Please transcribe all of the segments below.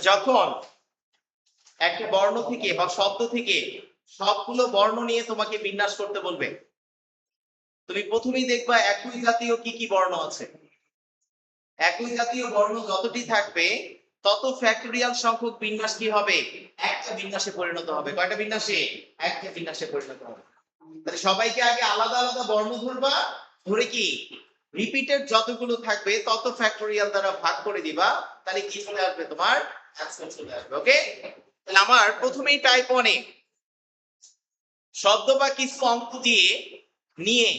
যখন একটা বর্ণ থেকে বা শব্দ থেকে সবগুলো বর্ণ নিয়ে তোমাকে বিন্যাস করতে বলবে, তুমি প্রথমেই দেখবা একই জাতীয় কি কি বর্ণ আছে। একই জাতীয় বর্ণ যতটি থাকবে তত ফ্যাক্টরিয়াল সংখ্যক বিন্যাস কি হবে, একটা বিন্যাসে পরিণত হবে। কয়টা বিন্যাসে? একটা বিন্যাসে পরিণত হবে। তাহলে সবাইকে আগে আলাদা আলাদা বর্ণ ধরবা, ধরে কি রিপিটেড যতগুলো থাকবে তত ফ্যাক্টরিয়াল দ্বারা ভাগ করে দিবা, তাহলে কি চলে আসবে, তোমার অ্যান্সার চলে আসবে। ওকে, তাহলে আমার প্রথমেই টাইপ 1 এ শব্দ বা কিছু অঙ্ক দিয়ে নিয়ে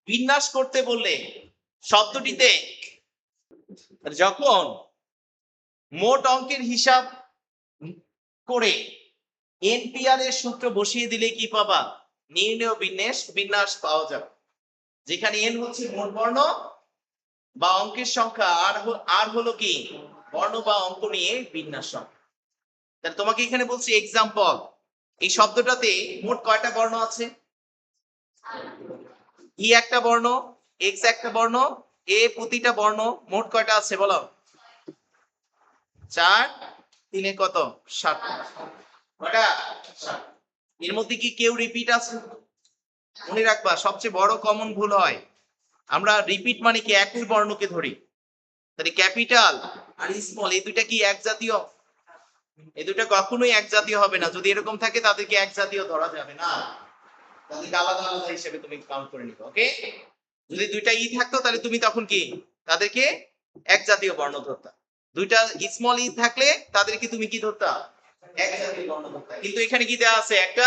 বিন্যাস করতে বললে শব্দটিতে যখন মোট অঙ্কের হিসাব করে এনপিআর এর সূত্র বসিয়ে দিলে কি পাবা, নির্ণয় বিন্যাস পাওয়া যাবে। যেখানে এন হচ্ছে মোট বর্ণ বা অঙ্কের সংখ্যা, আর হলো কি বর্ণ বা অঙ্ক নিয়ে বিন্যাস সংখ্যা। তাহলে তোমাকে এখানে বলছি এক্সাম্পল, এই শব্দটাতে মোট কয়টা বর্ণ আছে? ই একটা বর্ণ, এক্স একটা বর্ণ, এ প্রতিটা বর্ণ মোট কয়টা আছে বলো? 4 3 কত? 7। কয়টা? 7। এর মধ্যে কি কেউ রিপিট আছে? মনে রাখবা সবচেয়ে বড় কমন ভুল হয় আমরা রিপিট মানে কি একই বর্ণকে ধরি। তাহলে ক্যাপিটাল আর স্মল এই দুইটা কি এক জাতীয়? এই দুইটা কখনোই এক জাতীয় হবে না। যদি এরকম থাকে তাদেরকে এক জাতীয় ধরা যাবে না, তাদেরকে আলাদা আলাদা হিসেবে তুমি কাউন্ট করে নিবে। ওকে, যদি দুইটা ই থাকতো তাহলে তুমি তখন কি তাদেরকে এক জাতীয় বর্ণ ধরতা। দুইটা স্মল ই থাকলে তাদেরকে তুমি কি ধরতা, এক জাতীয় বর্ণ ধরতা। কিন্তু এখানে কি দেওয়া আছে, একটা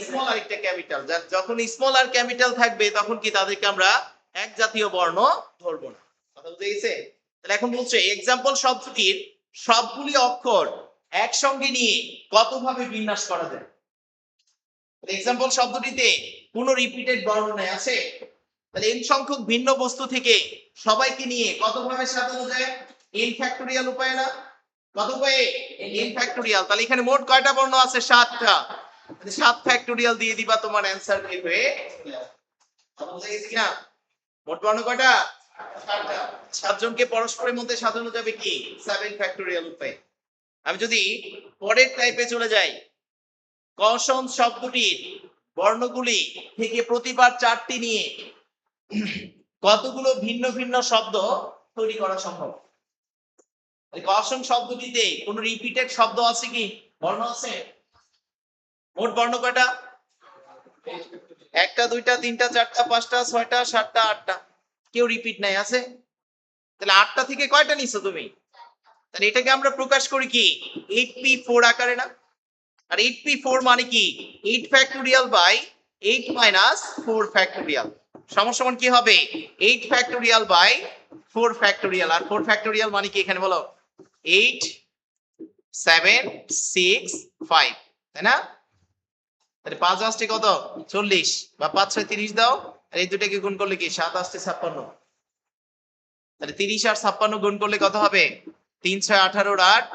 স্মল আর একটা ক্যাপিটাল। যখন স্মল আর ক্যাপিটাল থাকবে তখন কি তাদেরকে আমরা এক জাতীয় বর্ণ ধরবো না। কথা বুঝে গেছে? তাহলে এখন বলছে এক্সাম্পল শব্দটির সবগুলি অক্ষর একসঙ্গে নিয়ে কতভাবে বিন্যাস করা যায়। এক্সাম্পল শব্দটিতে কোন রিপিটেড বর্ণ নাই আছে, তাহলে n সংখ্যক ভিন্ন বস্তু থেকে সবাইকে নিয়ে কতভাবে সাজানো যায়? n ফ্যাক্টরিয়াল উপায় না? কত উপায়ে? n factorial. তাহলে এখানে মোট কয়টা বর্ণ আছে? 7টা। তাহলে 7 ফ্যাক্টরিয়াল দিয়ে দিবা, তোমার অ্যানসার বের হয়ে চলে আসবে। কথা বুঝে গেছি কিনা? মোট বর্ণ কয়টা? 7টা। 7 জনকে পরস্পরের মধ্যে সাজানো যাবে কি 7 ফ্যাক্টরিয়াল উপায়ে। আমি যদি পরের টাইপে চলে যাই, কসন শব্দটির বর্ণগুলি থেকে প্রতিবার 4টি নিয়ে কতগুলো ভিন্ন ভিন্ন শব্দ তৈরি করা সম্ভব? কসন শব্দটিতে কোন রিপিটেড শব্দ আছে কি, বর্ণ আছে? মোট বর্ণ কয়টা? 1টা 2টা 3টা 4টা 5টা 6টা 7টা 8টা। কেউ রিপিট নাই আছে? তাহলে 8টা থেকে কয়টা নিছো তুমি? তাহলে এটাকে আমরা প্রকাশ করি কি 8p4 আকারে না? আর 8p4 মানে কি 8 ফ্যাক্টোরিয়াল বাই 8 মাইনাস 4 ফ্যাক্টোরিয়াল সমান কি হবে 8 ফ্যাক্টোরিয়াল বাই 4 ফ্যাক্টোরিয়াল। আর 4 ফ্যাক্টোরিয়াল মানে কি এখানে বলো 8 7 6 5, তাই না? তাহলে 5 আসছে কত 40 বা 5 6 30 দাও, আর এই দুটাকে গুণ করলে কি 7 আসছে 56। তাহলে 30 আর 56 গুণ করলে কত হবে 3 6 18 8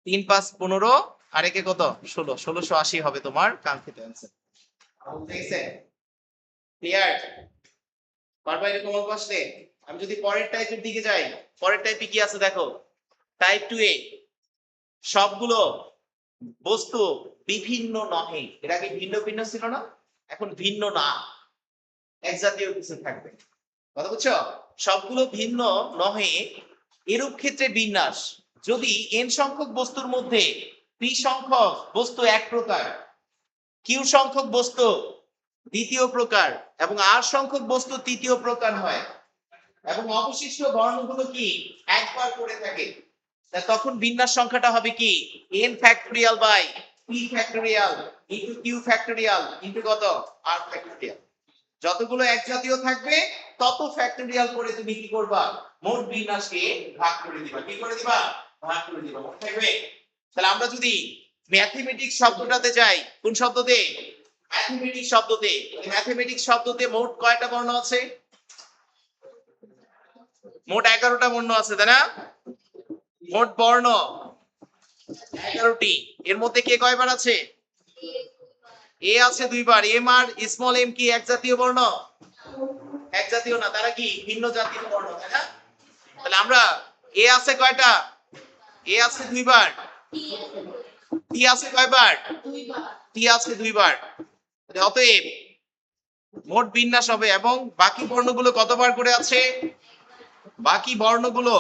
3 5 15 আর একে কত 16, 1680 হবে তোমার কাঙ্ক্ষিত অ্যান্সার। বুঝতে ক্লিয়ার? পারবা এরকম অঙ্ক আসলে? আমি যদি পরের টাইপের দিকে যাই, পরের টাইপে কি আছে দেখো, টাইপ 2 এ সবগুলো বস্তু বিভিন্ন নহে। এর আগে ভিন্ন ভিন্ন ছিল না, এখন ভিন্ন না, এক জাতীয় কিছু থাকবে। কথা বুঝছো? সবগুলো ভিন্ন নহে এরূপ ক্ষেত্রে বিন্যাস যদি n সংখ্যক বস্তুর মধ্যে p সংখ্যক বস্তু এক প্রকার, q সংখ্যক বস্তু দ্বিতীয় প্রকার এবং r সংখ্যক বস্তু তৃতীয় প্রকার হয় এবং অবশিষ্ট বর্ণগুলো কি একবার করে থাকে, তখন বিন্যাস সংখ্যাটা হবে কি n factorial by p factorial into q factorial into কত r ফ্যাক্টরিয়াল। যতগুলো এক জাতীয় থাকবে তত ফ্যাক্টরিয়াল করে তুমি কি করবা, মোট বিন্যাসকে ভাগ করে দিবা। কি করে দিবা? ভাগ করে দিবা। মনে থাকবে? তাহলে আমরা যদি ম্যাথমেটিক্স শব্দটাতে যাই, কোন শব্দতে? ম্যাথমেটিক্স শব্দতে। ম্যাথমেটিক্স শব্দতে মোট কয়টা বর্ণ আছে? মোট 11টা বর্ণ আছে, তাই না? মোট বর্ণ 11টি। এর মধ্যে কে কয়বার আছে? এ আছে 2বার। এম আর স্মল এম কি এক জাতীয় বর্ণ? এক জাতীয় না, তারা কি ভিন্ন জাতীয় বর্ণ, তাই না? তাহলে আমরা এ আছে কয়টা? এ আছে দুইবার, টি আছে কয়বার, টি আছে দুইবার। অতএব মোট বিন্যাস হবে, এবং বাকি বর্ণগুলো কতবার করে আছে, বাকি বর্ণগুলো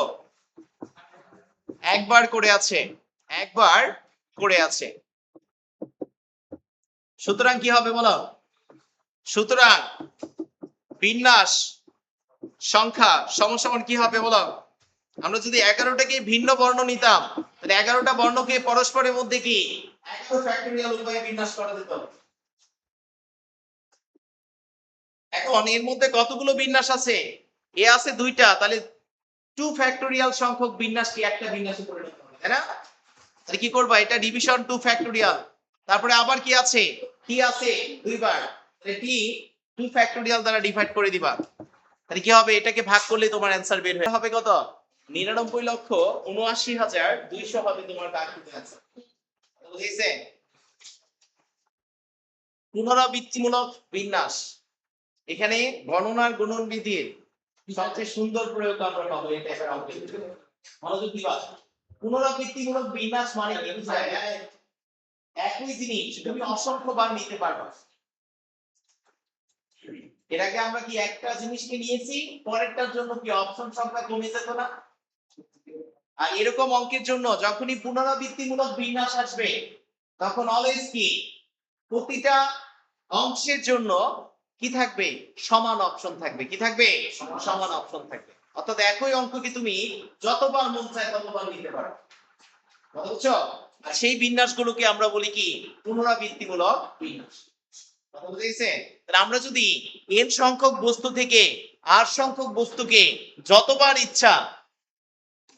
একবার করে আছে, একবার করে আছে। সুতরাং কি হবে বলো, সুতরাং বিন্যাস সংখ্যা সমান কি হবে বলো, আমরা যদি 11টাকে ভিন্ন বর্ণ নিতাম তাহলে 11টা বর্ণকে পরস্পরের মধ্যে কি 11 ফ্যাক্টরিয়াল উপায়ে বিন্যাস করা যেত। এখন এর মধ্যে কতগুলো বিন্যাস আছে, এ আছে দুইটা, তাহলে 2 ফ্যাক্টরিয়াল সংখ্যক বিন্যাসকে একটা বিন্যাসে পরিণত হবে, তাই না? তাহলে কি করবা, এটা ডিভিশন 2 ফ্যাক্টরিয়াল। তারপরে আবার কি আছে, টি আছে দুইবার, তাহলে টি 2 ফ্যাক্টরিয়াল দ্বারা ডিভাইড করে দিবা। তাহলে কি হবে, এটাকে ভাগ করলে তোমার অ্যানসার বের হবে কত, 99,79,200 হবে তোমার কাঙ্ক্ষিত অ্যানসার। বুঝেছেন? পুনরাবৃত্তিমূলক বিন্যাস, এখানে গণনার গুণন বিধির সবচেয়ে সুন্দর প্রয়োগ আমরা পাবো এই টাইপের অঙ্কে। মনোযোগ দিবা। পুনরাবৃত্তিমূলক বিন্যাস মানে কি বোঝায়, একই জিনিস তুমি অসংখ্য বার নিতে পারবে। এর আগে আমরা কি একটা জিনিসকে নিয়েছি, পরেরটার জন্য কি অপশন সংখ্যা কমে যেত না? আর এরকম অঙ্কের জন্য যখনই পুনরাবৃত্তিমূলক বিন্যাস আসবে তখন অলওয়েজ কি প্রতিটা অংশের জন্য কি থাকবে, সমান অপশন থাকবে। কি থাকবে, সমান অপশন থাকবে। অর্থাৎ একই অঙ্ককে তুমি যতবার মন চায় ততবার নিতে পারো। বুঝছো? আর সেই বিন্যাসগুলোকে আমরা বলি কি, পুনরাবৃত্তিমূলক বিন্যাস। কথা বুঝেছে? তাহলে আমরা যদি n সংখ্যক বস্তু থেকে r সংখ্যক বস্তুকে যতবার ইচ্ছা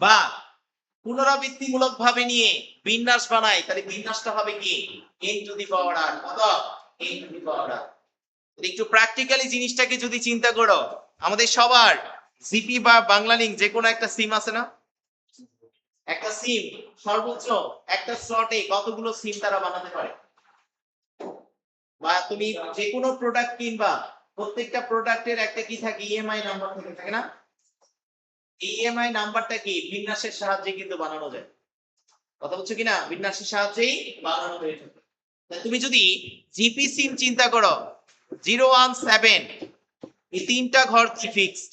বা পুনরাবৃত্তিমূলক ভাবে নিয়ে বিন্যাস বানাই, তাহলে বিন্যাসটা হবে কি n to the power r। কত, n to the power r। একটু প্র্যাকটিক্যালি জিনিসটাকে যদি চিন্তা করো, আমাদের সবার জিপি বা বাংলা লিংক যে কোনো একটা সিম আছে না, একটা সিম সর্বোচ্চ একটা স্লটে কতগুলো সিম তারা বানাতে পারে? বা তুমি যে কোনো প্রোডাক্ট কিনবা, প্রত্যেকটা প্রোডাক্টের একটা কি থাকে, ইএমআই নাম্বার থাকে না? ইএমআই নাম্বারটা কি বিন্যাসের সাহায্যে কিন্তু বানানো যায়। কথা বলছো কিনা, বিন্যাসের সাহায্যেই বানানো হয়ে থাকে। তুমি যদি জিপি সিম চিন্তা করো 017, এই তিনটা ঘর কি ফিক্সড,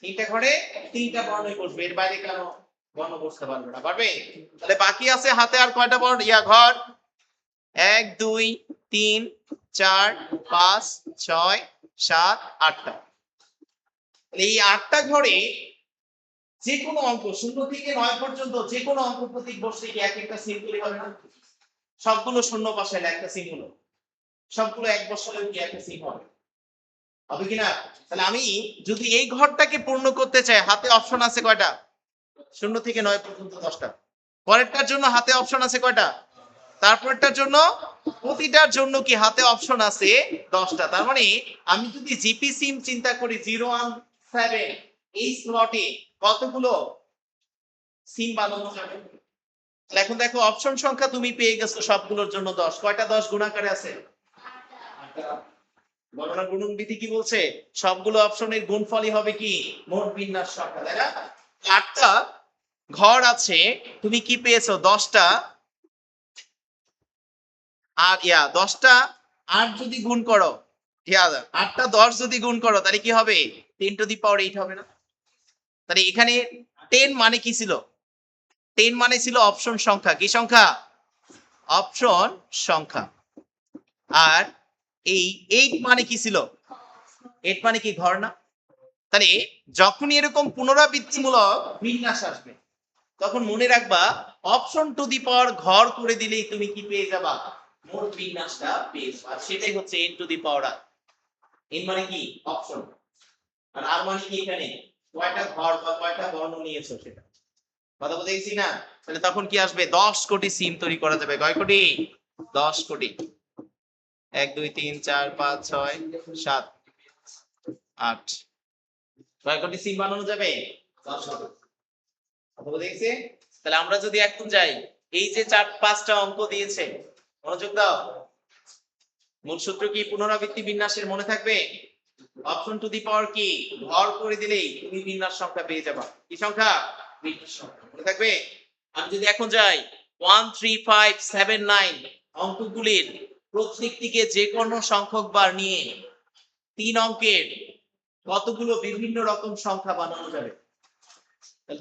তিনটা ঘরে তিনটা বর্ণই বসবে, এর বাইরে কেন বর্ণ বসতে পারবে না? পারবে? তাহলে বাকি আছে হাতে আর কয়টা বর্ণ, ঘর 1 2 3 4 5 6 7 8টা। এই 8টা ঘরে যে কোনো অঙ্ক 0 থেকে 9 পর্যন্ত যে কোনো অঙ্ক প্রতীক বসলে কি এক একটা সিম তৈরি হবে না? সবগুলো শূন্য বসাইলে একটা সিম হলো, সবগুলো এক বসালে কি একটা সিম হবে? হবে কিনা? তাহলে আমি যদি এই ঘরটাকে পূর্ণ করতে চাই, হাতে অপশন আছে কয়টা, 0 থেকে 9 পর্যন্ত 10টা। পরেরটার জন্য হাতে অপশন আছে কয়টা, তারপরেরটার জন্য, প্রতিটার জন্য কি হাতে অপশন আছে 10টা। তার মানে আমি যদি জিপি সিম চিন্তা করি 017, এই স্লটে কতগুলো সিম বানানো যাবে? তাহলে এখন দেখো অপশন সংখ্যা তুমি পেয়ে গেছো সবগুলোর জন্য 10। কয়টা 10 গুণাকারে আছে? 8টা। গণনা গুণন বিধি কি বলছে, সবগুলো অপশনের গুণফলই হবে কি মোট বিন্যাস সংখ্যা, তাই না? 8টা ঘর আছে, তুমি কি পেয়েছো 10টা, আর 10টা 8 যদি গুণ করো, 8টা 10 যদি গুণ করো তাহলে কি হবে, 10 টু দি পাওয়ার 8 হবে না? তাহলে এখানে 10 মানে কি ছিল, 10 মানে ছিল অপশন সংখ্যা। কি সংখ্যা? অপশন সংখ্যা। আর এই 8 মানে কি ছিল, 8 মানে কি ঘর না? তাহলে যখনই এরকম পুনরাবৃত্তিমূলক বিন্যাস আসবে তখন মনে রাখবা অপশন টু দি পাওয়ার ঘর করে দিলেই তুমি কি পেয়ে যাবা, মোট বিন্যাসটা পেয়ে যাবা। আর সেটাই হচ্ছে n to the power r। n মানে কি অপশন, আর r মানে কি এখানে কয়টা ঘর বা কয়টা বর্ণ নিয়েছো সেটা। কথা বুঝেছি না? তাহলে তখন কি আসবে, 10 কোটি সিম তৈরি করা যাবে। কয় কোটি? 10 কোটি। 1 2 3 4 5 6 7 8, কয় কোটি সিম বানানো যাবে? 10 কোটি। কথা বুঝেছি? তাহলে আমরা যদি এখন যাই, এই যে 4-5টা অঙ্ক দিয়েছে, মনোযোগ দাও। মূল সূত্র কি, পুনরাবৃত্তি বিন্যাসের মনে থাকবে? অপশন টু দি পাওয়ার কি ঘর করে দিলেই তুমি বিন্যাস সংখ্যা পেয়ে যাবা। কি সংখ্যা? বিন্যাস সংখ্যা। মনে থাকবে? আমি যদি এখন যাই 13579 অঙ্কগুলির প্রত্যেকটিকে যে কোনো সংখ্যক বার নিয়ে 3 অঙ্কের কতগুলো বিভিন্ন রকম সংখ্যা বানানো যাবে?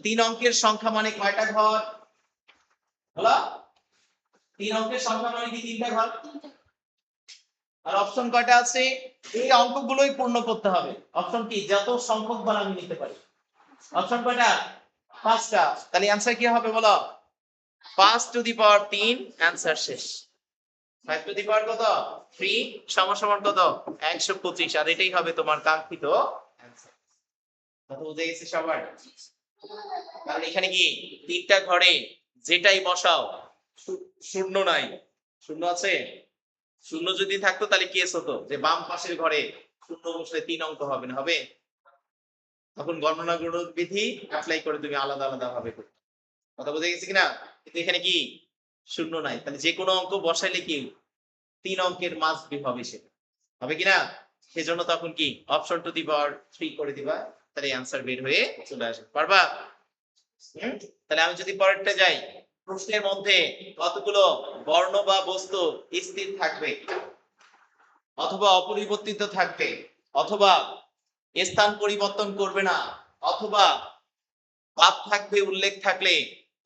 3 অঙ্কের সংখ্যা মানে কয়টা ঘর? বলো, 3 অঙ্কের সংখ্যা মানে কি 3টা ঘর? আর অপশন কয়টা আছে? এই অঙ্কগুলোই পূর্ণ করতে হবে। অপশন কি? যত সংখ্যক বার আমি নিতে পারি। অপশন কয়টা? 5টা। তাহলে आंसर কি হবে বলো? 5 টু দি পাওয়ার 3, आंसर শেষ। 5 টু দি পাওয়ার কত? 3 সমান সমান কত? 125। আর এটাই হবে তোমার কাঙ্ক্ষিত आंसर। কথা বুঝে গেছে সবার? কারণ এখানে কি 3টা ঘরে যেটাই বসাও শূন্য নাই। শূন্য আছে? শূন্য যদি থাকতো তাহলে কেস হতো যে বাম পাশের ঘরে শূন্য বসলে 3 অঙ্ক হবে না, হবে? তখন গণনা বিধি অ্যাপ্লাই করে তুমি আলাদা আলাদা ভাবে করতে। কথা বুঝে গেছে কিনা? কিন্তু এখানে কি শূন্য নাই, তাহলে যে কোনো অঙ্ক বসাইলে কি 3 অঙ্কের মাস বি হবে, সেটা হবে কিনা? সেজন্য তখন কি অপশন টু দি পাওয়ার 3 করে দিবা, তাহলে आंसर বের হয়ে চলে আসবে। পারবা? তাহলে আমি যদি পরেরটা যাই, প্রশ্নের মধ্যে কতগুলো বর্ণ বা বস্তু স্থির থাকবে অথবা অপরিবর্তিত থাকবে অথবা স্থান পরিবর্তন করবে না অথবা বাদ থাকবে উল্লেখ থাকলে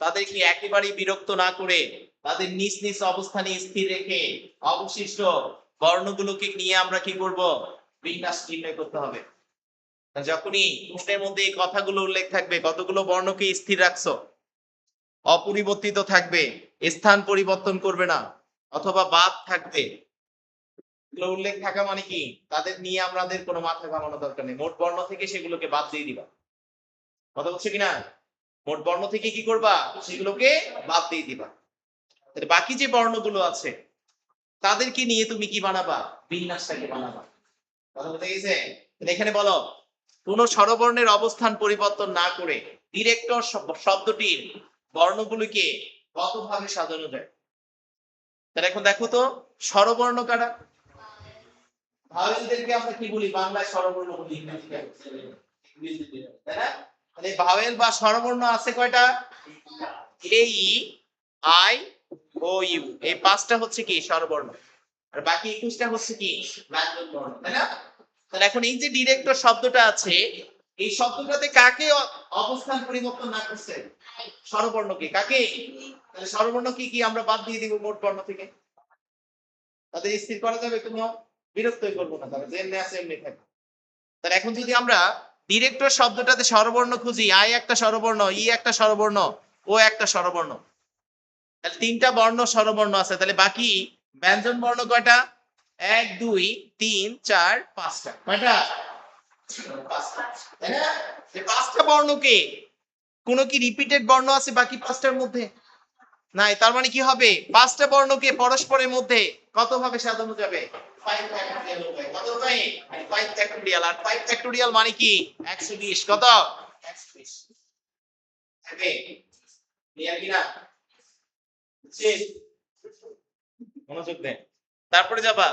তাদেরকে একেবারেই বিরক্ত না করে তাদের নিজ নিজ অবস্থানে স্থির রেখে অবশিষ্ট বর্ণগুলোকে নিয়ে আমরা কি করব? বিন্যাস নির্ণয় করতে হবে। যখনই প্রশ্নের মধ্যে এই কথাগুলো উল্লেখ থাকবে, কতগুলো বর্ণকে স্থির রাখছো, অপরিবর্তিত থাকবে, স্থান পরিবর্তন করবে না অথবা বাদ থাকবে, এগুলো উল্লেখ থাকা মানে কি তাদের নিয়ে আমাদের কোনো মাথা ঘামানো দরকার নেই, মোট বর্ণ থেকে সেগুলোকে বাদ দিয়ে দিবা। কথা বলছে কিনা? মোট বর্ণ থেকে কি করবা? সেগুলোকে বাদ দিয়ে দিবা। তাহলে বাকি যে বর্ণগুলো আছে তাদেরকে নিয়ে তুমি কি বানাবা? বিন্যাসটাকে বানাবা। কথা বলতে গেছে? এখানে বলো কোন স্বরবর্ণের অবস্থান পরিবর্তন না করে ডিরেক্টর শব্দটির বর্ণগুলিকে কতভাবে সাজানো যায়। তাহলে এখন দেখো তো স্বরবর্ণ কারা? ভাওয়েলদেরকে আমরা কি বলি? বাংলায় স্বরবর্ণ বলি, ইংরেজিতে তাই না? তাহলে ভাওয়েল বা স্বরবর্ণ আছে কয়টা? এ ই আই ও ইউ, এই 5টা হচ্ছে কি স্বরবর্ণ, আর বাকি 21টা হচ্ছে কি ব্যঞ্জন বর্ণ, তাই না? তাহলে এখন এই যে ডিরেক্টর শব্দটা আছে, এই শব্দটাতে কাকে অবস্থান পরিবর্তন না করছে? স্বরবর্ণকে। কাকে? তাহলে স্বরবর্ণ কি কি আমরা বাদ দিয়ে দিব মোট বর্ণ থেকে? তাদের স্থির করা যাবে? কোনো বিরক্তই করবো না, তাহলে যেমনি আছে এমনি থাকবে। তাহলে এখন যদি আমরা ডিরেক্টর শব্দটাতে স্বরবর্ণ খুঁজি, আই একটা স্বরবর্ণ, ই একটা স্বরবর্ণ, ও একটা স্বরবর্ণ, তাহলে 3টা বর্ণ স্বরবর্ণ আছে, তাহলে বাকি ব্যঞ্জন বর্ণ কয়টা? 1 2 3 4 5টা। কয়টা? 5টা। তাই না? এই 5টা বর্ণকে কোনো কি রিপিটেড বর্ণ আছে বাকি 5টার মধ্যে? নাই। তার মানে কি হবে? 5টা বর্ণকে পরস্পরের মধ্যে কত ভাবে সাজানো যাবে? 5 ফ্যাক্টোরিয়াল উপায়। কত উপায়ে? 5 ফ্যাক্টোরিয়াল। আর 5 ফ্যাক্টোরিয়াল মানে কি? 120। কত? 120। হবে? ক্লিয়ার কিনা? শেষ। মনোযোগ দেন। তারপরে যাবা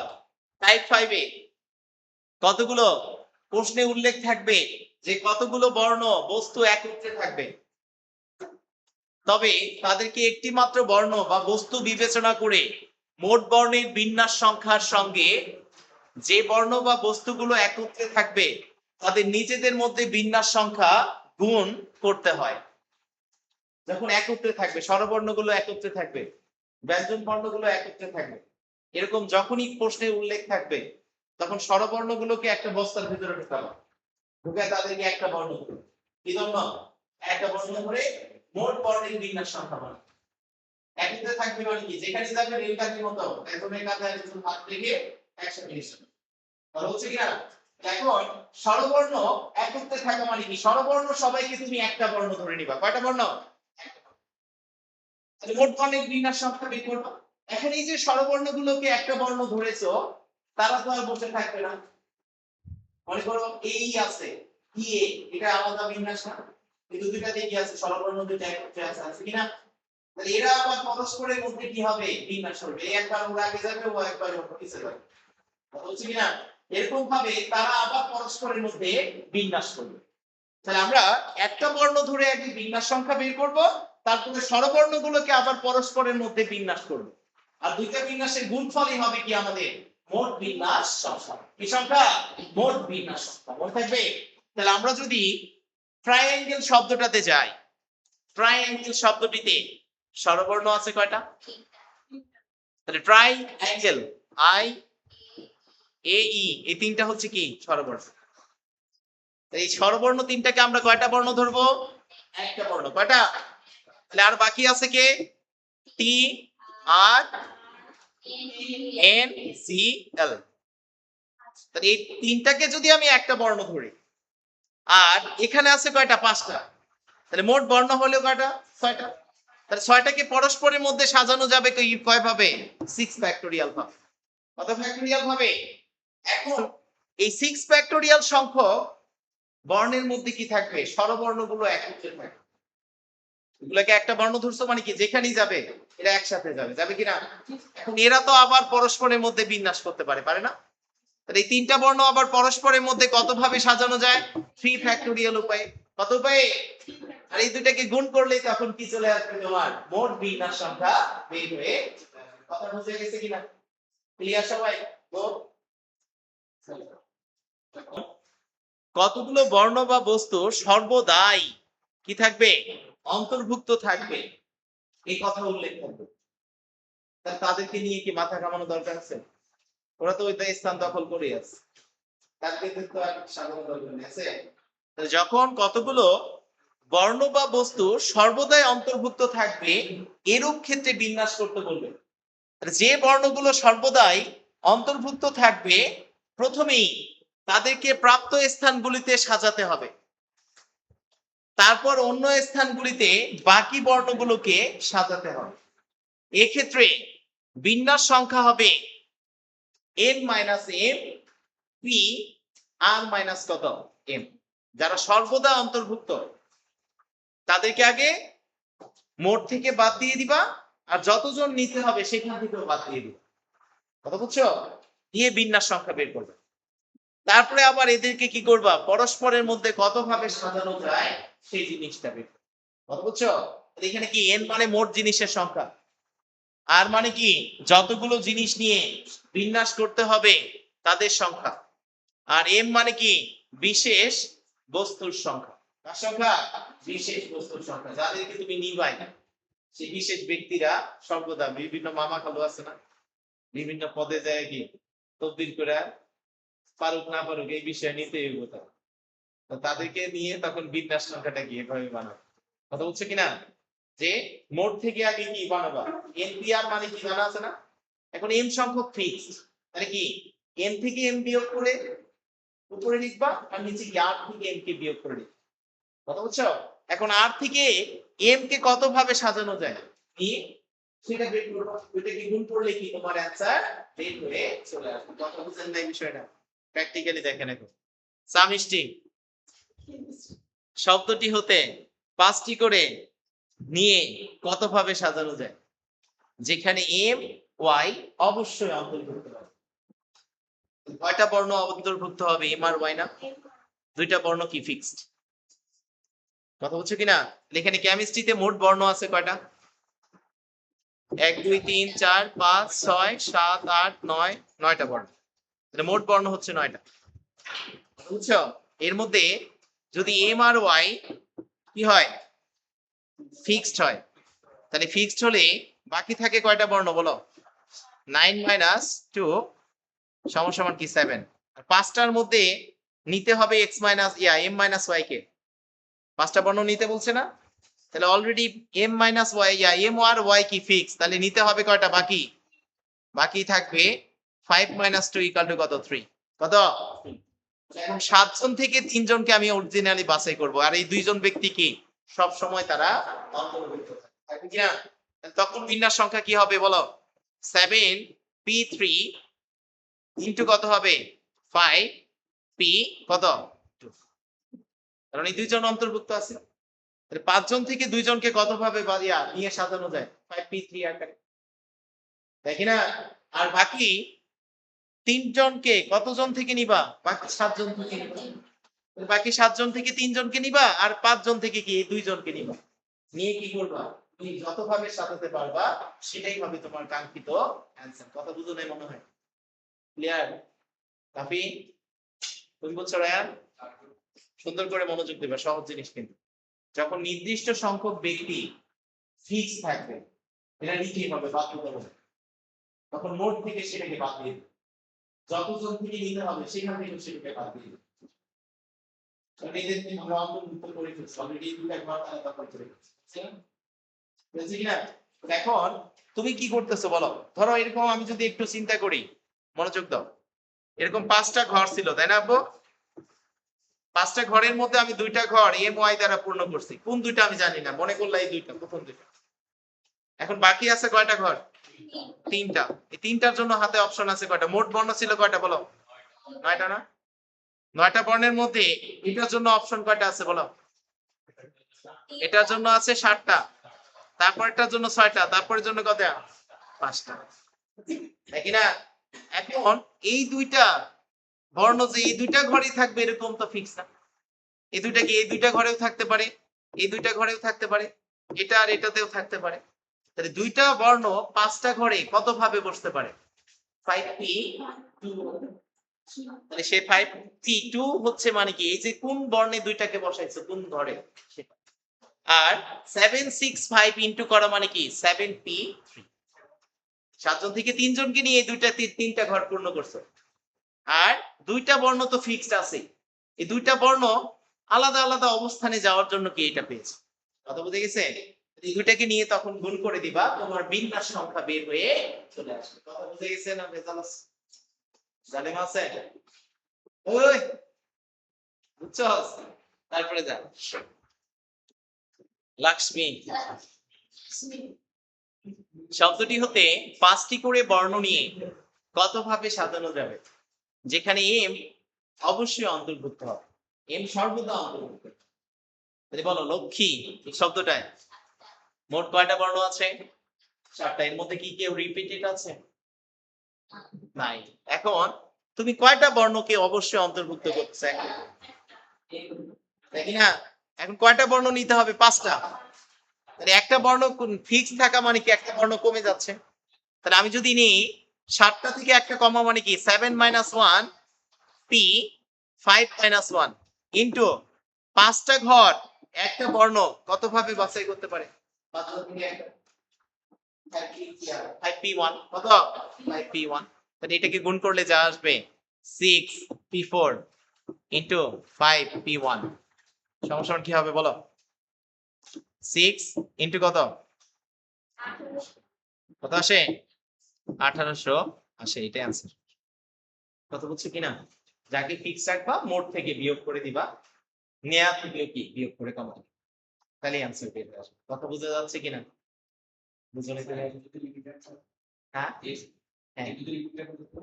টাইপ 5 এ কতগুলো প্রশ্নে উল্লেখ থাকবে যে কতগুলো বর্ণ বস্তু একত্রে থাকবে, তবে তাদেরকে একটি মাত্র বর্ণ বা বস্তু বিবেচনা করে মোট বর্ণের বিন্যাস সংখ্যার সঙ্গে যে বর্ণ বা বস্তুগুলো একত্রে থাকবে তাদের নিজেদের মধ্যে বিন্যাস সংখ্যা গুণ করতে হয়। যখন একত্রে থাকবে, স্বরবর্ণগুলো একত্রে থাকবে, ব্যঞ্জন বর্ণগুলো একত্রে থাকবে, এরকম যখনই প্রশ্নে উল্লেখ থাকবে তখন স্বরবর্ণগুলোকে একটা বস্তার ভিতরে ঢুকাবো, ঢুকায় তাদেরকে একটা বর্ণ করবে। কি জন্য? একটা বর্ণ ধরে মোট বর্ণের বিন্যাস সংখ্যা বানাবো। একত্রে থাকবে মানে কি? যেখানে যাবে রেলগাড়ির মতো একদম কাঁধে একদম হাত রেখে একসাথে নিচ্ছে। তাহলে হচ্ছে কিনা? এখন স্বরবর্ণ একত্রে থাকা মানে কি? স্বরবর্ণ সবাইকে তুমি একটা বর্ণ ধরে নিবা। কয়টা বর্ণ? তাহলে মোট বর্ণের বিন্যাস সংখ্যা বের করবা। এখন এই যে স্বরবর্ণগুলোকে একটা বর্ণ ধরেছো, তারা তো আর বসে থাকবে না। মনে করো এই আছে, ই এ, এটা আলাদা বিন্যাস না, কিন্তু দুইটাতে কি আছে? স্বরবর্ণ দুইটা একত্রে আছে, আছে কিনা? তাহলে এরা আবার পরস্পরের মধ্যে কি হবে? বিন্যাস হবে। এই একবার ওর আগে যাবে, ও একবার ওর পিছে যাবে। বুঝছি কিনা? এরকম ভাবে তারা আবার পরস্পরের মধ্যে বিন্যাস করবে। তাহলে আমরা একটা বর্ণ ধরে একটি বিন্যাস সংখ্যা বের করব, তারপরে স্বরবর্ণগুলোকে আবার পরস্পরের মধ্যে বিন্যাস করব। আর দুইটা বিন্যাসের গুণফলই হবে কি আমাদের মোট বিন্যাস সংখ্যা। কি সংখ্যা? মোট বিন্যাস সংখ্যা। মনে থাকবে? তাহলে আমরা যদি ট্রায়াঙ্গেল শব্দটাতে যাই, ট্রায়াঙ্গেল শব্দটিতে স্বরবর্ণ আছে কয়টা? তাহলে ট্রাই অ্যাঙ্গেল, আই এ ই, এই তিনটা হচ্ছে কি স্বরবর্ণ। এই স্বরবর্ণ তিনটাকে আমরা কয়টা বর্ণ ধরবো? একটা বর্ণ। কয়টা? তাহলে আর বাকি আছে কে? টি আর এন সি এল। তাহলে এই তিনটাকে যদি আমি একটা বর্ণ ধরি, আর এখানে আছে কয়টা? পাঁচটা। তাহলে মোট বর্ণ হলো কয়টা? ছয়টা। তাহলে ছয়টাকে পরস্পরের মধ্যে সাজানো যাবে কয় ভাবে? 6 ফ্যাক্টোরিয়াল ভাবে। কত ফ্যাক্টোরিয়াল ভাবে? এখন এই 6 ফ্যাক্টোরিয়াল সংখ্যক বর্ণের মধ্যে কি থাকবে? স্বরবর্ণগুলো একত্রে থাকবে। এগুলোকে একটা বর্ণ ধরছো মানে কি যেখানেই যাবে এরা একসাথে যাবে, যাবে কিনা? এখন এরা তো আবার পরস্পরের মধ্যে বিন্যাস করতে পারে, পারে না? তাহলে এই তিনটা বর্ণ আবার পরস্পরের মধ্যে কত ভাবে সাজানো যায়? 3 ফ্যাক্টোরিয়াল উপায়ে। কত উপায়ে? আর এই দুটাকে গুণ করলেই তখন কি চলে আসবে? তোমার মোট বিন্যাস সংখ্যা বের হয়ে কথা বুঝে গেছে কিনা? ক্লিয়ার সবাই? কতগুলো বর্ণ বা বস্তু সর্বদাই কি থাকবে? অন্তর্ভুক্ত থাকবে, এই কথা উল্লেখ করবে। তাদেরকে নিয়ে কি মাথা ঘামানো দরকার আছে? ওরা তো ওই স্থান দখল করে আছে, তাদেরকে তো আর সাধারণ দরকার নেই আছে। যখন কতগুলো বর্ণ বা বস্তু সর্বদাই অন্তর্ভুক্ত থাকবে এরূপ ক্ষেত্রে বিন্যাস করতে বলবে। যে বর্ণগুলো সর্বদাই অন্তর্ভুক্ত থাকবে প্রথমেই তাদেরকে প্রাপ্ত স্থানগুলিতে সাজাতে হবে, তারপর অন্য স্থানগুলিতে বাকি বর্ণগুলোকে সাজাতে হবে। এক্ষেত্রে বিন্যাস সংখ্যা হবে n - m p r - কত m। যারা সর্বদা অন্তর্ভুক্ত তাদেরকে আগে মোট থেকে বাদ দিয়ে দিবা, আর যতজন নিতে হবে সেখান থেকেও বাদ দিয়ে দিবা। কথা বুঝছো? দিয়ে বিন্যাস সংখ্যা বের করবে। তারপরে আবার এদেরকে কি করবা? পরস্পরের মধ্যে কত ভাবে সাজানো যায় সেই জিনিসটা বের করবে। কথা বুঝছো? এখানে কি n মানে মোট জিনিসের সংখ্যা, আর মানে কি যতগুলো জিনিস নিয়ে বিন্যাস করতে হবে তাদের সংখ্যা, আর m মানে কি বিশেষ বস্তুর সংখ্যা। কার সংখ্যা? বিশেষ বস্তুর সংখ্যা। যাদেরকে তুমি নিবাই সেই বিশেষ ব্যক্তিরা সর্বদা বিভিন্ন মামা খালু আছে না, বিভিন্ন পদে যায় কি তদবির করে পারুক না পারুক এই বিষয় নিতে হইব, তাদেরকে নিয়ে তখন বিন্যাস সংখ্যাটা কি এভাবে বানাবো। কথা বুঝছো কিনা? যে মোট থেকে আগে কি বানাবা? এনপিআর মানে কি জানা আছে না? এখন এম সংখ্যক ফিক্সড, তাহলে কি এন থেকে এম বিয়োগ করে উপরে লিখবা, আর নিচে কি আর থেকে এম কে বিয়োগ করে লিখবা। কথা বুঝছো? এখন আর থেকে এম কে কত ভাবে সাজানো যায় নিয়ে সেটা বের করবো। ওইটাকে গুণ করলে কি তোমার অ্যানসার বের হয়ে চলে আসবে। কথা বুঝেন না এই বিষয়টা? প্র্যাকটিক্যালি দেখেন এখন। সামিষ্টি শব্দটি হতে 5টি করে নিয়ে কত ভাবে সাজানো যায়, যেখানে এম ওয়াই অবশ্যই অন্তর্ভুক্ত হবে। কয়টা বর্ণ অন্তর্ভুক্ত হবে? এম আর ওয়াই না? দুইটা বর্ণ কি ফিক্সড। কথা বুঝছো কিনা? এখানে কেমিস্ট্রিতে মোট বর্ণ আছে কয়টা? 1 2 3 4 5 6 7 8 9, 9টা বর্ণ। তাহলে মোট বর্ণ হচ্ছে 9টা। বুঝছো? এর মধ্যে যদি এম আর ওয়াই কি হয়? ফিক্সড হয়, তাহলে ফিক্সড হলে বাকি থাকে কয়টা বর্ণ বলো? 9 - 2 সমান কি 7। আর পাঁচটার মধ্যে নিতে হবে m - y কে। পাঁচটা বর্ণ নিতে বলছে না? তাহলে অলরেডি m - y m আর y কি ফিক্স, তাহলে নিতে হবে কয়টা? বাকি বাকি থাকবে 5 - 2 = কত? 3। কত? এখন 7 জন থেকে 3 জনকে আমি অরিজিনালি বাছাই করব, আর এই দুইজন ব্যক্তি কি সব সময় তারা অন্তর্ভুক্ত থাকবে কিনা? তখন বিন্যাস সংখ্যা কি হবে বলো? 7p3 ইনটু কত হবে? 5p কত? 2। কারণ এই দুইজন অন্তর্ভুক্ত আছে। তাহলে 5 জন থেকে 2 জনকে কত ভাবে বাড়িয়া নিয়ে সাজানো যায়? 5p3 আকারে, তাই কিনা? আর বাকি 3 জনকে কতজন থেকে নিবা? বাকি 7 জন থেকে নিবা। বাকি 7 জন থেকে 3 জনকে নিবা, আর 5 জন থেকে কি 2 জনকে নিবা। নিয়ে কি করবা, তুমি যতভাবে সাজাতে পারবা সেটাই হবে তোমার কাঙ্ক্ষিত অ্যান্সার। কথা বুঝো নাই মনে হয়? ক্লিয়ার? কাফি, তুমি বলছো রায়ান? সুন্দর করে মনোযোগ দেবে, সহজ জিনিস কিন্তু। যখন নির্দিষ্ট সংখ্যক ব্যক্তি ফিক্স থাকবে, এটা নিতেই হবে বাধ্যতামূলক, তখন মোট থেকে সেটাকে বাদ দিয়ে দিবে। যতজন থেকে নিতে হবে সেখান থেকে সেটাকে বাদ দিয়ে দিবে। নিজের থেকে আমরা অন্তর্ভুক্ত করে ফেলছি অলরেডি, দুটো একবার আলাদা করে ফেলছি, বুঝছি কিনা? এখন তুমি কি করতেছো বলো, ধরো এরকম আমি যদি একটু চিন্তা করি, মনোযোগ দাও, এরকম 5টা ঘর ছিল তাই না আব্বু? 5টা ঘরের মধ্যে আমি 2টা ঘর এম ওয়াই দ্বারা পূর্ণ করছি, কোন দুইটা আমি জানি না, মনে করলে এই দুইটা, প্রথম দুইটা। এখন বাকি আছে কয়টা ঘর? 3টা। এই 3টার জন্য হাতে অপশন আছে কয়টা? মোট বর্ণ ছিল কয়টা বলো? 9টা না? 9টা বর্ণের মধ্যে এটার জন্য অপশন কয়টা আছে বলো? এটার জন্য আছে 7টা, তারপরটার জন্য 6টা, তারপরের জন্য কয়টা? 5টা, তাই কি না? এখন এই দুইটা বর্ণ যে এই দুইটা ঘরেই থাকবে এরকম তো ফিক্স না। এই দুইটা কি এই দুইটা ঘরেও থাকতে পারে, এই দুইটা ঘরেও থাকতে পারে, এটা আর এটাতেও থাকতে পারে। তাহলে দুইটা বর্ণ 5টা ঘরে কত ভাবে বসতে পারে? 5p2। তাহলে সে 5p2 হচ্ছে মানে কি, এই যে কোন বর্ণে দুইটাকে বসাইছো কোন ঘরে সেটা। আর 765 ইনটু করা মানে কি 7p3। 7জন থেকে 3জনকে নিয়ে এই দুইটা 3টা ঘর পূর্ণ করছো। আর দুইটা বর্ণ তো ফিক্সড আছে, এই দুইটা বর্ণ আলাদা আলাদা অবস্থানে যাওয়ার জন্য কি এটা পেয়েছে। কথা বুঝে গেছে? এই দুইটাকে নিয়ে তখন গুণ করে দিবা, তোমার বিন্যাস সংখ্যা বের হয়ে চলে আসবে। কথা বুঝে গেছে না ভেজাল আছে? জালেম আছে? ওই বুঝছস? তারপরে যা লক্ষ্মী শব্দটি হতে 5টি করে বর্ণ নিয়ে কত ভাবে সাজানো যাবে, যেখানে এম অবশ্যই অন্তর্ভুক্ত হবে। এম সর্বদা অন্তর্ভুক্ত। বলো লক্ষ্মী এই শব্দটায় মোট কয়টা বর্ণ আছে? 7টা। এর মধ্যে কি কেউ রিপিটেড আছে? নাই। এখন তুমি কয়টা বর্ণকে অবশ্যই অন্তর্ভুক্ত করতেছ? তাই না? এখন কয়টা বর্ণ নিতে হবে? 5টা। তাহলে একটা বর্ণ ফিক্স থাকা মানে কি একটা বর্ণ কমে যাচ্ছে। তাহলে আমি যদি নিই 7টা থেকে একটা কমা মানে কি 7 - 1 p 5 - 1 ইনটু 5টা ঘর একটা বর্ণ কত ভাবে বাছাই করতে পারে? 5p1 কত? 5p1। তাহলে এটাকে গুণ করলে যা আসবে 6p4 ইনটু 5p1 সমান কি হবে বলো? 6 ইনটু কত? কত আসে? 1800 আসে, এটাই आंसर। কথা বুঝছো কিনা? যাকে ফিক্স রাখবা মোট থেকে বিয়োগ করে দিবা, নেয়া থেকে কি বিয়োগ করে কমাবে, তাহলে आंसर বের হয়ে আসবে। কথা বুঝা যাচ্ছে কিনা? বুঝলে তো? হ্যাঁ হ্যাঁ,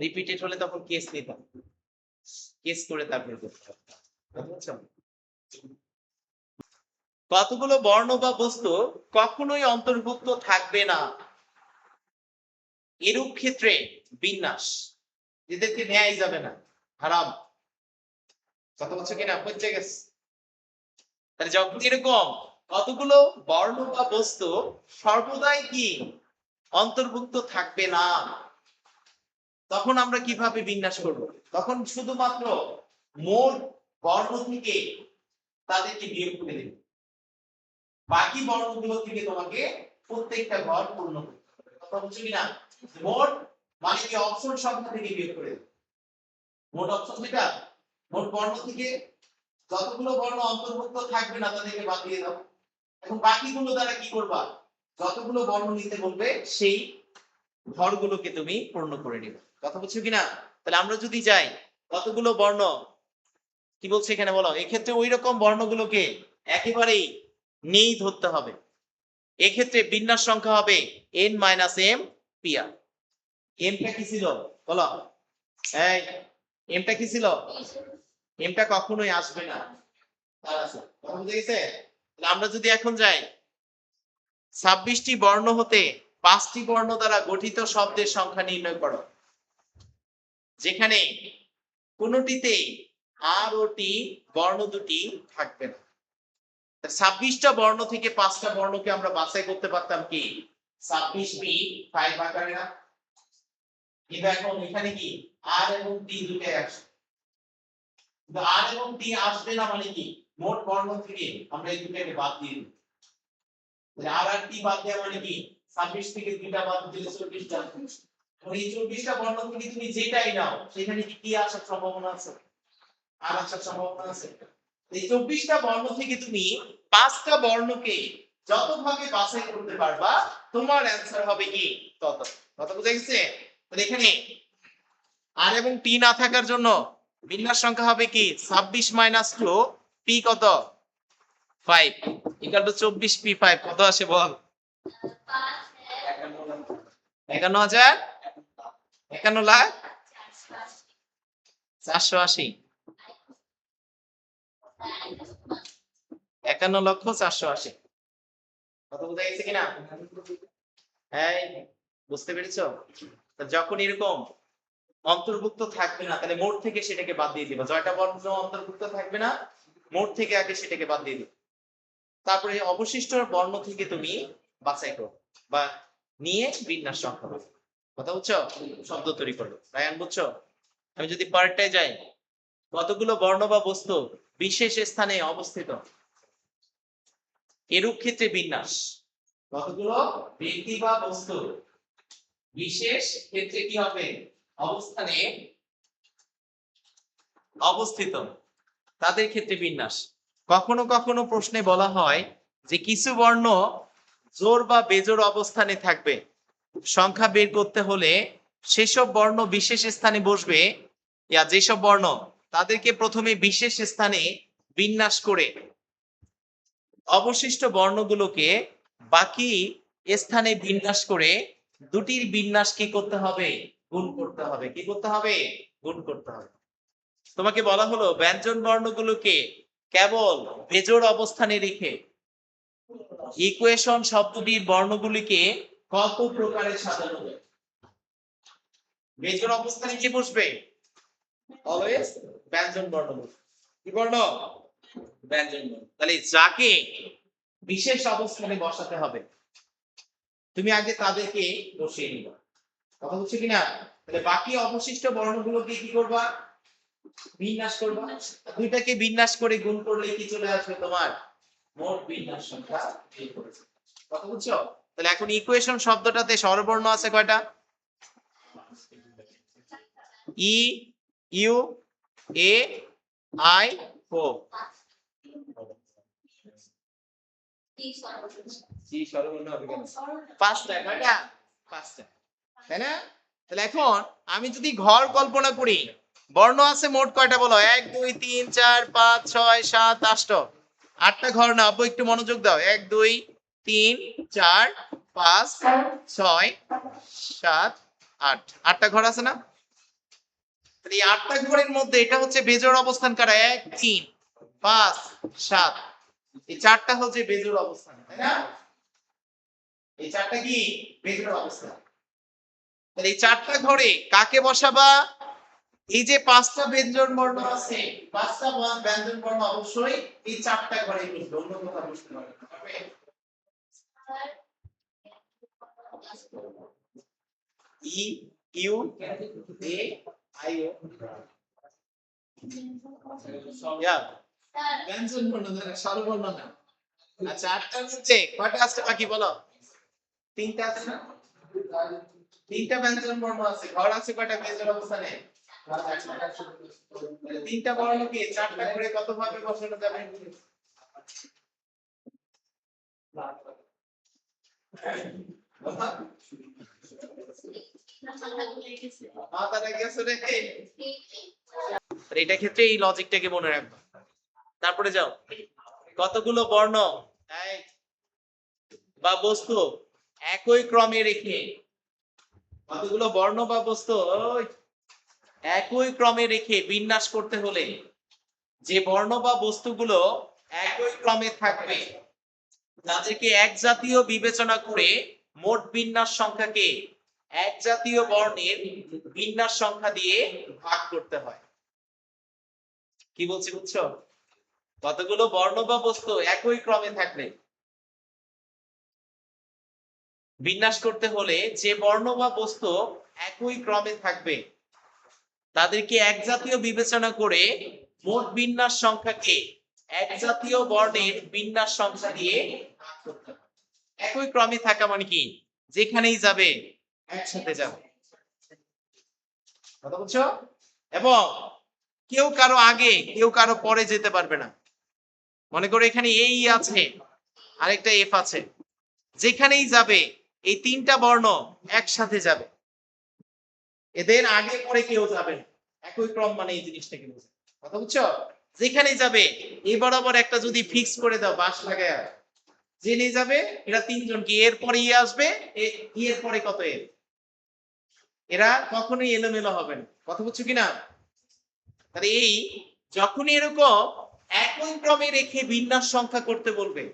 রিপিটেড হলে তখন কেস নিতাম, কেস করে তারপরে করতে হবে। কথা বুঝছো? কতগুলো বর্ণ বা বস্তু কখনোই অন্তর্ভুক্ত থাকবে না, এরূপ ক্ষেত্রে বিন্যাস এদেরকে নেয়াই যাবে না, হারাম। কথা বলছো কিনা? বুঝছে গেছে? তাহলে যখন এরকম কতগুলো বর্ণ বা বস্তু সর্বদাই কি অন্তর্ভুক্ত থাকবে না, তখন আমরা কিভাবে বিন্যাস করব? তখন শুধুমাত্র মোট বর্ণ থেকে তাদেরকে বিয়োগ করে দেব, বাকি বর্ণগুলো থেকে তোমাকে প্রত্যেকটা ঘর পূর্ণ করতে হবে। কথা বলছো কিনা? মোট মানে কি অপশন সংখ্যা থেকে বিয়োগ করে দেব। মোট অপশন যেটা, মোট বর্ণ থেকে যতগুলো বর্ণ অন্তর্ভুক্ত থাকবে না তাদেরকে বাদ দিয়ে দাও। এখন বাকিগুলো দ্বারা কি করবা? যতগুলো বর্ণ নিতে বলবে সেই ঘরগুলোকে তুমি পূর্ণ করে নিবে। কথা বুঝছো কিনা? তাহলে আমরা যদি যাই কতগুলো বর্ণ কি বলছে এখানে বলো, এক্ষেত্রে ওই রকম বর্ণগুলোকে একেবারেই নেই ধরতে হবে। এক্ষেত্রে বিন্যাস সংখ্যা হবে n - m pr। এমটা কি ছিল বলো? এই এমটা কি ছিল? এমটা কখনোই আসবে না, তার আছে। কথা বুঝে গেছে? তাহলে আমরা যদি এখন যাই 26টি বর্ণ হতে 5টি বর্ণ দ্বারা গঠিত শব্দের সংখ্যা নির্ণয় করো, যেখানে কোনটিতেই আর ও টি বর্ণ দুটি থাকবে না। 26টা বর্ণ থেকে 5টা বর্ণকে আমরা বাছাই করতে পারতাম কি 26B5 আকারে না? কিন্তু এখন এখানে কি আর এবং টি দুটোই আসে, কিন্তু আর এবং টি আসবে না মানে কি মোট বর্ণ থেকে আমরা এই দুটোকে বাদ দিয়ে দিই। তাহলে আর আর টি বাদ দেওয়া মানে কি 26 থেকে দুইটা বাদ দিলে 24টা। এখন এই 24টা বর্ণ থেকে তুমি যেটাই নাও সেখানে কি টি আসার সম্ভাবনা আছে, আর আসার সম্ভাবনা আছে। এই 24টা বর্ণ থেকে তুমি 5টা বর্ণকে যত ভাগে বাছাই করতে পারবা তোমার অ্যানসার হবে কি তত। কথা বুঝা গেছে? তাহলে এখানে আর এবং টি না থাকার জন্য বিন্যাস সংখ্যা হবে কি 26 - 2 পি কত 5 ইকুয়াল টু 24p5 কত আসে বল 51,000 51,480 51,480 কথা বুঝা গেছে কিনা? হ্যাঁ বুঝতে পেরেছো? যখন এরকম অন্তর্ভুক্ত থাকবে না তাহলে মোট থেকে সেটাকে বাদ দিয়ে দিবা। জয়টা বর্ণ অন্তর্ভুক্ত থাকবে না মোট থেকে আগে সেটাকে বাদ দিয়ে দিবা, তারপরে অবশিষ্ট বর্ণ থেকে তুমি বাছাই করো বা নিয়ে বিন্যাস সংখ্যা করো। কথা বুঝছো? শব্দ তৈরি করো। রায়ান বুঝছো? আমি যদি পরেরটায় যাই, কতগুলো বর্ণ বা বস্তু বিশেষ স্থানে অবস্থিত এরূপ ক্ষেত্রে বিন্যাস। কতগুলো ব্যক্তি বা বস্তু বিশেষ ক্ষেত্রে কি হবে অবস্থানে অবস্থিত তাদের ক্ষেত্রে বিন্যাস। কখনো কখনো প্রশ্নে বলা হয় যে কিছু বর্ণ জোড় বা বেজোড় অবস্থানে থাকবে, সংখ্যা বের করতে হলে সেসব বর্ণ বিশেষ স্থানে বসবে, যেসব বর্ণ তাদেরকে প্রথমে বিশেষ স্থানে বিন্যাস করে অবশিষ্ট বর্ণগুলোকে বাকি স্থানে বিন্যাস করে দুটির বিন্যাস কি করতে হবে গুণ করতে হবে। কি করতে হবে? গুণ করতে হবে। তোমাকে বলা হলো ব্যঞ্জন বর্ণগুলোকে কেবল বেজোড় অবস্থানে রেখে ইকুয়েশন শব্দটির বর্ণগুলিকে কত প্রকারে সাজানো যায়। বেজোড় অবস্থানে কি বসবে? অলওয়েজ ব্যঞ্জন বর্ণ বসবে। কি বর্ণ? ব্যঞ্জন বর্ণ। তাহলে যাকে বিশেষ অবস্থানে বসাতে হবে তুমি আগে তাদেরকে বসিয়ে নিবা। কথা বুঝছো কিনা? তাহলে বাকি অবশিষ্ট বর্ণগুলোকে কি করবা? বিন্যাস করবা। দুইটাকে বিন্যাস করে গুণ করলে কি চলে আসবে তোমার মোট বিন্যাস সংখ্যা বের করেছে। কথা বুঝছো? তাহলে এখন ইকুয়েশন শব্দটাতে স্বরবর্ণ আছে কয়টা? ই ইউ এ আই ও। জি স্বরবর্ণ হবে কেন? পাঁচটা। কয়টা? পাঁচটা, তাই না? তাহলে এখন আমি যদি ঘর কল্পনা করি, বর্ণ আছে মোট কয়টা বলো? 1 2 3 4 5 6 7 8 আটটা ঘর না আব্বু, একটু মনোযোগ দাও। 1 2 3 4 5 6 7 8 আটটা ঘর আছে না? তাহলে এই আটটা ঘরের মধ্যে এটা হচ্ছে বেজোড় অবস্থান কারা? 1 3 5 7 এই চারটা হচ্ছে বেজোড় অবস্থান, তাই না? এই চারটা কি বেজোড় অবস্থান। তাহলে এই চারটা ঘরে কাকে বসাবা? এই যে পাঁচটা ব্যঞ্জন বর্ণ আছে, পাঁচটা ব্যঞ্জন বর্ণ অবশ্যই এই চারটা ঘরে বসবে, অন্য কোথাও বসতে পারবে না। ই ইউ এ আই ও ব্যঞ্জন বর্ণ না, স্বরবর্ণ না। আচ্ছা আটটার মধ্যে কয়টা আছে বাকি বলো? তিনটা আছে না? তিনটা ব্যঞ্জন বর্ণ আছে, ঘর আছে কয়টা বেজোড় অবস্থানে? তিনটা বর্ণকে চারটা করে কত ভাবে বসানো যাবে? এটা ক্ষেত্রে এই লজিকটাকে মনে রাখবো। তারপরে যাও, কতগুলো বর্ণ বা বস্তু একই ক্রমে রেখে, কতগুলো বর্ণ বা বস্তু একই ক্রমে রেখে বিন্যাস করতে হলে যে বর্ণ বা বস্তুগুলো একই ক্রমে থাকবে তাদেরকে এক জাতীয় বিবেচনা করে মোট বিন্যাস সংখ্যাকে এক জাতীয় বর্ণের বিন্যাস সংখ্যা দিয়ে ভাগ করতে হয়। কি বলছি বুঝছো? কতগুলো বর্ণ বা বস্তু একই ক্রমে থাকলে বিন্যাস করতে হলে যে বর্ণ বা বস্তু একই ক্রমে থাকবে তাদেরকে এক জাতীয় বিবেচনা করে মোট বিন্যাস সংখ্যাকে এক জাতীয় বর্ণের বিন্যাস সংখ্যা দিয়ে ভাগ করতে হবে। একই ক্রমে থাকা মানে কি যেখানেই যাবে একসাথে যাবে, কথা বুঝছো? এবং কেউ কারো আগে কেউ কারো পরে যেতে পারবে না। মনে করো এখানে এই আছে আরেকটা এফ আছে, যেখানেই যাবে এই তিনটা বর্ণ একসাথে যাবে, এদের আগে পরে কেউ যাবে না। একই ক্রম মানে এই জিনিসটাকে বোঝায়, কথা বুঝছো? যেখানে যাবে এই বরাবর একটা যদি ফিক্স করে দাও বাঁশ লাগায়, জেনে যাবে এরা তিনজন কি এর পরে ইয়ে আসবে, এর পরে কত এর, এরা কখনোই এলোমেলো হবে না, কথা বুঝছো কিনা? তাহলে এই যখনই এরকম একই ক্রমে রেখে বিন্যাস সংখ্যা করতে বলবে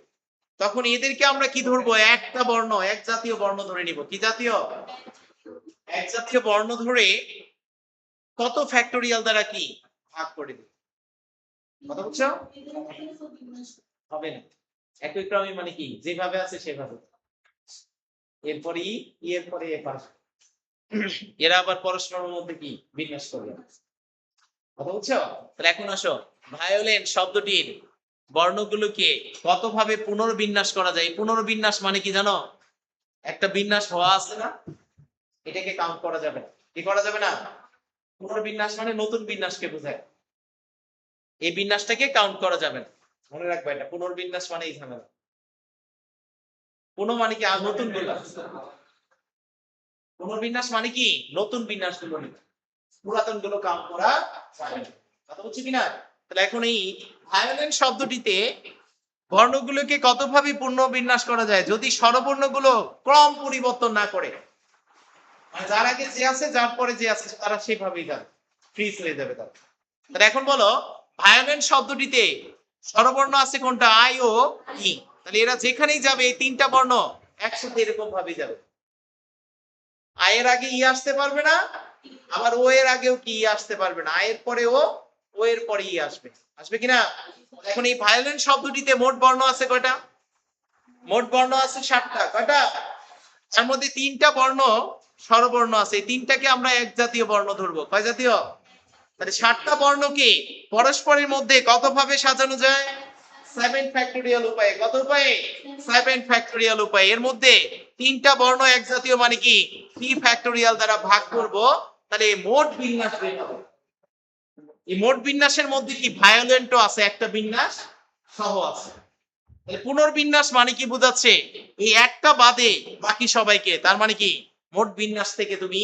তখন এদেরকে আমরা কি ধরবো, একটা বর্ণ এক জাতীয় বর্ণ ধরে নিব। কি জাতীয়? এক জাতীয় বর্ণ ধরে কত ফ্যাক্টোরিয়াল দ্বারা কি ভাগ করে দিবে, কথা বুঝছো? হবে না। একই ক্রমে মানে কি যেভাবে আছে সেভাবে, এরপরে এরপরে এ পাস, এরা আবার পরস্পরের মধ্যে কি বিন্যাস করবে, কথা বুঝছো? তাহলে এখন আসো ভায়োলেন্ট শব্দটির বর্ণগুলোকে কতভাবে পুনর্বিন্যাস করা যায়। পুনর্বিন্যাস মানে কি জানো? একটা বিন্যাস হওয়া আছে না, এটাকে কাউন্ট করা যাবে না। কি করা যাবে না? পুনর্বিন্যাস মানে নতুন বিন্যাসকে বোঝায়, এই বিন্যাসটাকে কাউন্ট করা যাবে না। মনে রাখবে এটা, পুনর্বিন্যাস মানে এই ঝামেলা। পুনঃ মানে কি আর নতুন বিন্যাস, পুনর্বিন্যাস মানে কি নতুন বিন্যাস গুলো নিতে, পুরাতন গুলো কাউন্ট করা যাবে না, কথা বুঝছো কিনা? তাহলে এখন এই ভায়োলেন্ট শব্দটিতে বর্ণগুলোকে কতভাবে পুনর্বিন্যাস করা যায় যদি স্বরবর্ণগুলো ক্রম পরিবর্তন না করে, মানে যার আগে যে আছে যার পরে যে আছে তারা সেভাবেই যাবে, ফ্রিজ হয়ে যাবে তারা। তাহলে এখন বলো ভায়োলেন্ট শব্দটিতে স্বরবর্ণ আছে কোনটা, আই ও ই। তাহলে এরা যেখানেই যাবে এই তিনটা বর্ণ একসাথে এরকম ভাবে যাবে, আয়ের আগে ই আসতে পারবে না, আবার ও এর আগেও কি ই আসতে পারবে না, আয়ের পরে ও এর পরে ই আসবে, আসবে কিনা? এখন এই ভায়োলেন্ট শব্দটিতে মোট বর্ণ আছে কয়টা? মোট বর্ণ আছে 7টা। কয়টা? তার মধ্যে 3টা বর্ণ স্বরবর্ণ আছে, এই তিনটাকে আমরা এক জাতীয় বর্ণ ধরবো। কয় জাতীয়? তাহলে 7টা বর্ণকে পরস্পরের মধ্যে কত ভাবে সাজানো যায়? 7 ফ্যাক্টোরিয়াল উপায়ে। কত উপায়ে? 7 ফ্যাক্টোরিয়াল উপায়ে। এর মধ্যে 3টা বর্ণ এক জাতীয় মানে কি 3 ফ্যাক্টোরিয়াল দ্বারা ভাগ করব, তাহলে মোট বিন্যাস বের হবে। এই মোট বিন্যাসের মধ্যে কি ভায়োলেন্টও আছে, একটা বিন্যাস সহ আছে। তাহলে পুনর্বিন্যাস মানে কি বোঝাচ্ছে? এই একটা বাদে বাকি সবাইকে, তার মানে কি মোট বিন্যাস থেকে তুমি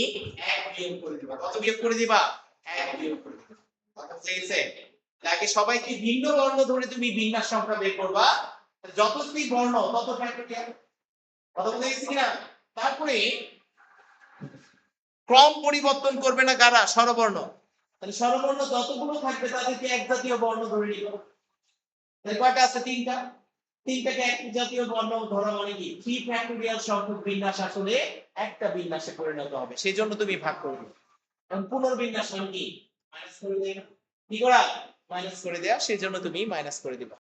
1 বিয়োগ করে দিবা। কত বিয়োগ করে দিবা? 1 বিয়োগ করে দিবা। কথা বুঝেছে? তাকে সবাইকে ভিন্ন বর্ণ ধরে তুমি বিন্যাস সংখ্যা বের করবা, যতটি বর্ণ তত ফ্যাক্টোরিয়াল। কথা বুঝেছে কিনা? তারপরে ক্রম পরিবর্তন করবে না কারা? স্বরবর্ণ। তাহলে স্বরবর্ণ যতগুলো থাকবে তাদেরকে এক জাতীয় বর্ণ ধরে নিব। তাহলে কয়টা আছে? 3টা। 3টাকে এক জাতীয় বর্ণ ধরা মানে কি 3 ফ্যাক্টোরিয়াল সংখ্যক বিন্যাস আসলে একটা বিন্যাসে পরিণত হবে, সেই জন্য তুমি ভাগ করবে। এখন পুনর্বিন্যাস মানে কি মাইনাস করে দেয়া, কি করা? মাইনাস করে দেয়া, সেই জন্য তুমি মাইনাস করে দিবা।